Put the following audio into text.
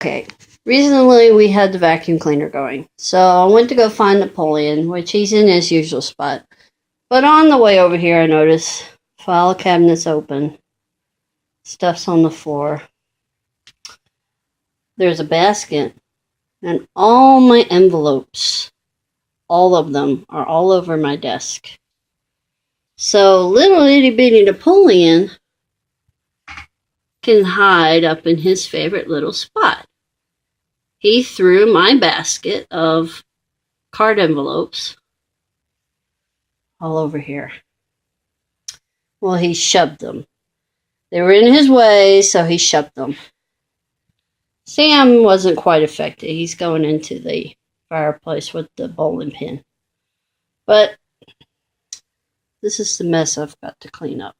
Okay, recently we had the vacuum cleaner going. So I went to go find Napoleon, which he's in his usual spot. But on the way over here, I noticed file cabinets open. Stuff's on the floor. There's a basket. And all my envelopes, all of them, are all over my desk. So little itty bitty Napoleon can hide up in his favorite little spot. He threw my basket of card envelopes all over here. Well, he shoved them. They were in his way, so he shoved them. Sam wasn't quite affected. He's going into the fireplace with the bowling pin. But this is the mess I've got to clean up.